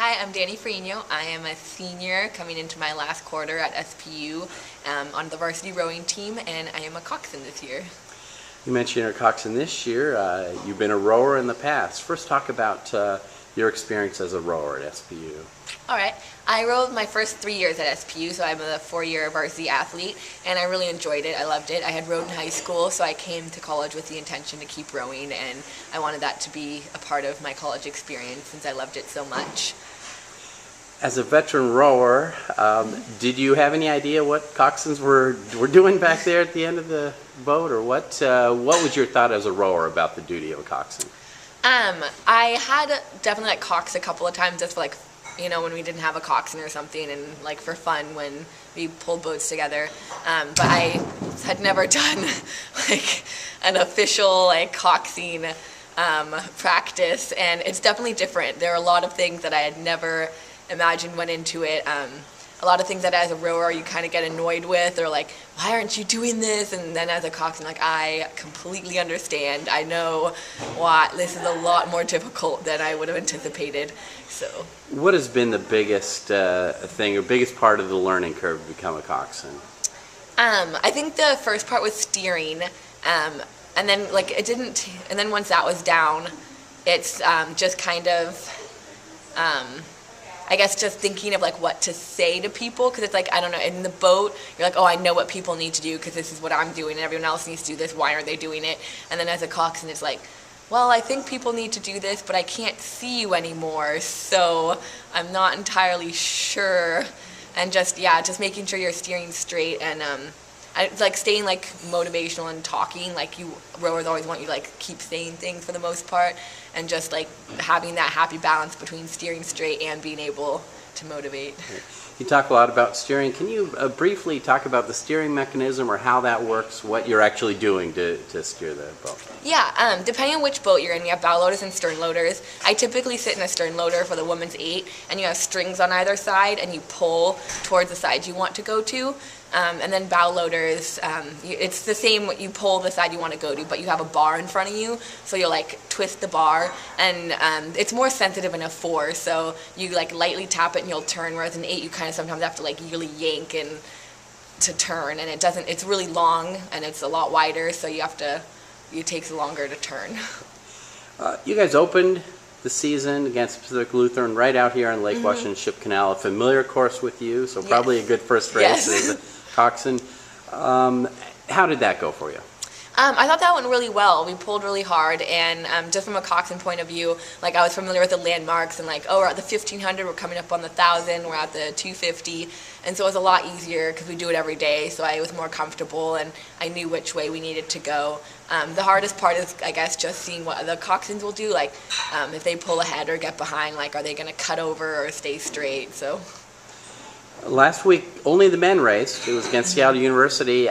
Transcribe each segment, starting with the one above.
Hi, I'm Dani Ferrigno. I am a senior coming into my last quarter at SPU on the varsity rowing team, and I am a coxswain this year. You mentioned you're a coxswain this year. You've been a rower in the past. First, talk about your experience as a rower at SPU. All right. I rowed my first 3 years at SPU, so I'm a 4-year varsity athlete, and I really enjoyed it. I loved it. I had rowed in high school, so I came to college with the intention to keep rowing, and I wanted that to be a part of my college experience since I loved it so much. As a veteran rower, did you have any idea what coxswains were doing back there at the end of the boat, or what was your thought as a rower about the duty of a coxswain? I had definitely coxed a couple of times just for when we didn't have a coxswain or something, and for fun when we pulled boats together. But I had never done an official coxing practice, and it's definitely different. There are a lot of things that I had never imagined went into it. A lot of things that as a rower you kind of get annoyed with, or why aren't you doing this? And then as a coxswain, I completely understand. I know why this is a lot more difficult than I would have anticipated. So, what has been the biggest thing or biggest part of the learning curve to become a coxswain? I think the first part was steering, and then it didn't. And then once that was down, it's just kind of. I guess just thinking of what to say to people, because it's I don't know, in the boat you're oh, I know what people need to do because this is what I'm doing and everyone else needs to do this, why aren't they doing it? And then as a coxswain it's well, I think people need to do this, but I can't see you anymore, so I'm not entirely sure. And just making sure you're steering straight, and staying motivational and talking. You rowers always want you to keep saying things for the most part, and just having that happy balance between steering straight and being able to motivate. You talk a lot about steering. Can you briefly talk about the steering mechanism, or how that works, what you're actually doing to steer the boat? Yeah, depending on which boat you're in, we have bow loaders and stern loaders. I typically sit in a stern loader for the women's 8, and you have strings on either side, and you pull towards the side you want to go to. And then bow loaders, it's the same, you pull the side you want to go to, but you have a bar in front of you, so you'll twist the bar, and it's more sensitive in a 4, so you lightly tap it and you'll turn, whereas in 8 you kind of sometimes have to really yank and to turn, and it's really long and it's a lot wider, so it takes longer to turn. You guys opened the season against Pacific Lutheran right out here on Lake Washington Ship Canal, a familiar course with you, so probably a good first race as a coxswain. How did that go for you? I thought that went really well. We pulled really hard, and just from a coxswain point of view, I was familiar with the landmarks, and oh, we're at the 1500, we're coming up on the 1000, we're at the 250, and so it was a lot easier because we do it every day, so I was more comfortable and I knew which way we needed to go. The hardest part is, I guess, just seeing what the coxswains will do, if they pull ahead or get behind, are they going to cut over or stay straight, so. Last week, only the men raced. It was against Seattle University.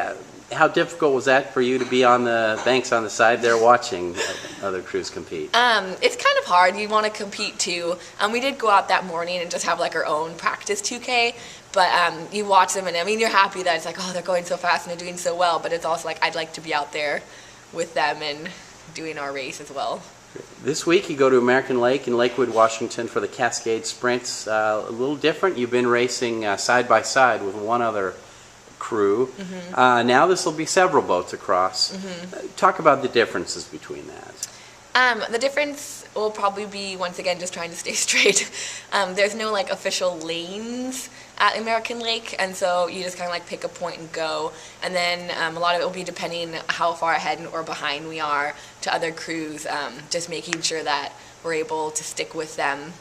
How difficult was that for you to be on the banks on the side there watching other crews compete? It's kind of hard. You want to compete too. We did go out that morning and just have our own practice 2K, but you watch them and you're happy that it's oh, they're going so fast and they're doing so well, but it's also I'd like to be out there with them and doing our race as well. This week you go to American Lake in Lakewood, Washington for the Cascade Sprints. A little different. You've been racing side by side with one other crew. Now this will be several boats across. Talk about the differences between that. The difference will probably be, once again, just trying to stay straight. There's no official lanes at American Lake, and so you just kind of pick a point and go, and then a lot of it will be depending how far ahead or behind we are to other crews, just making sure that we're able to stick with them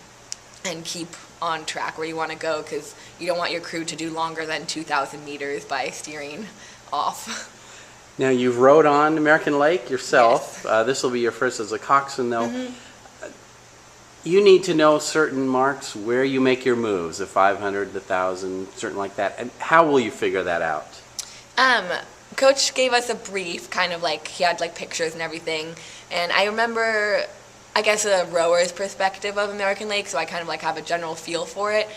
and keep on track where you want to go, because you don't want your crew to do longer than 2,000 meters by steering off. Now, you've rowed on American Lake yourself. Yes. This will be your first as a coxswain, though. You need to know certain marks where you make your moves, the 500, the 1,000, certain like that. And how will you figure that out? Coach gave us a brief, kind of he had pictures and everything. And I remember, I guess, a rower's perspective of American Lake, so I kind of have a general feel for it.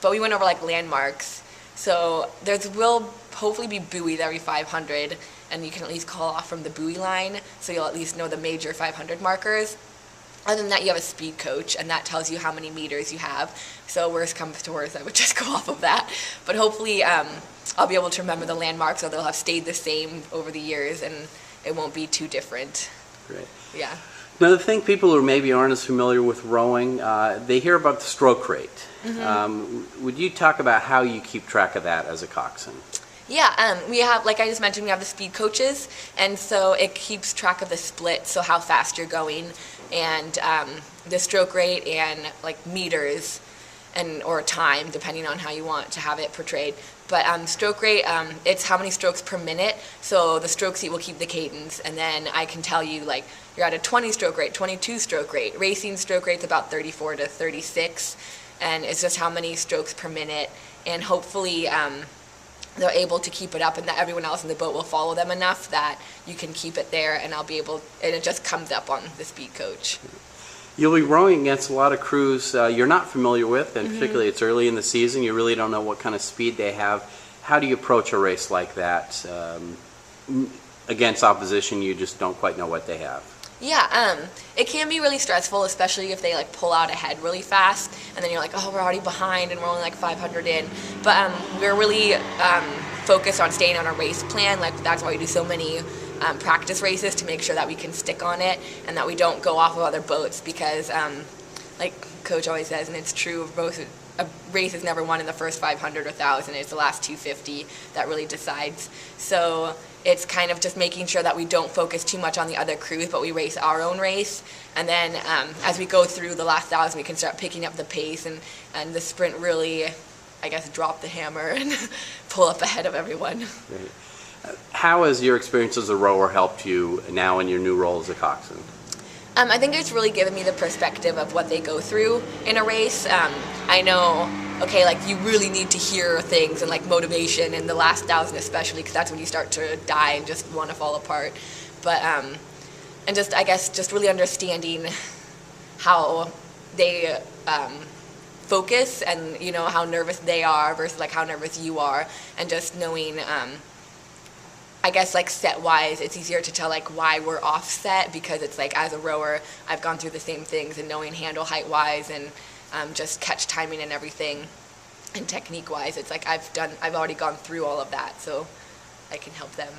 But we went over landmarks. So will hopefully be buoys every 500, and you can at least call off from the buoy line, so you'll at least know the major 500 markers. Other than that, you have a speed coach, and that tells you how many meters you have. So worst comes to worst, I would just go off of that. But hopefully I'll be able to remember the landmarks, so they'll have stayed the same over the years, and it won't be too different. Great. Yeah. Another thing, people who maybe aren't as familiar with rowing, they hear about the stroke rate. Would you talk about how you keep track of that as a coxswain? Yeah, we have, like I just mentioned, we have the speed coaches, and so it keeps track of the split, so how fast you're going, and the stroke rate, and like meters, and or time, depending on how you want to have it portrayed. But stroke rate, it's how many strokes per minute, so the stroke seat will keep the cadence, and then I can tell you, like, you're at a 20 stroke rate, 22 stroke rate. Racing stroke rate's about 34 to 36, and it's just how many strokes per minute, and hopefully they're able to keep it up, and that everyone else in the boat will follow them enough that you can keep it there, and I'll be able, and it just comes up on the speed coach. You'll be rowing against a lot of crews you're not familiar with, and particularly it's early in the season, you really don't know what kind of speed they have. How do you approach a race like that against opposition you just don't quite know what they have? Yeah, it can be really stressful, especially if they like pull out ahead really fast, and then you're like, oh, we're already behind, and we're only like 500 in. But we're really focused on staying on our race plan. Like that's why we do so many practice races, to make sure that we can stick on it and that we don't go off of other boats, because like Coach always says, and it's true, a race is never won in the first 500 or 1,000. It's the last 250 that really decides. So it's kind of just making sure that we don't focus too much on the other crews, but we race our own race. And then as we go through the last 1,000, we can start picking up the pace, and the sprint really, I guess, drop the hammer and pull up ahead of everyone. Great. How has your experience as a rower helped you now in your new role as a coxswain? I think it's really given me the perspective of what they go through in a race. I know, okay, like you really need to hear things and like motivation in the last 1,000 especially, because that's when you start to die and just want to fall apart. But, and just, I guess, just really understanding how they focus, and, you know, how nervous they are versus like how nervous you are, and just knowing, I guess, like set-wise, it's easier to tell like why we're offset, because it's like as a rower, I've gone through the same things, and knowing handle height-wise and just catch timing and everything, and technique-wise, it's like I've already gone through all of that, so I can help them.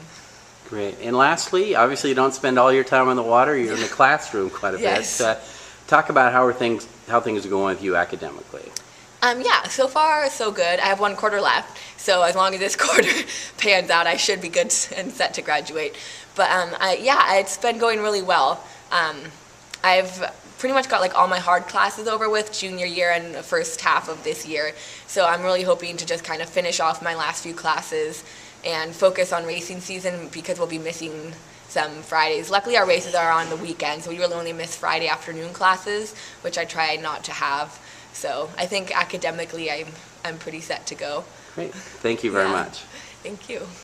Great. And lastly, obviously you don't spend all your time on the water, you're in the classroom quite a Yes. bit. Talk about how things are going with you academically. Yeah, so far so good. I have 1 quarter left, so as long as this quarter pans out, I should be good and set to graduate. But yeah, it's been going really well. I've pretty much got like all my hard classes over with junior year and the first half of this year, so I'm really hoping to just kind of finish off my last few classes and focus on racing season, because we'll be missing some Fridays. Luckily our races are on the weekend, so we really only miss Friday afternoon classes, which I try not to have. So I think academically I'm pretty set to go. Great. Thank you very much. Thank you.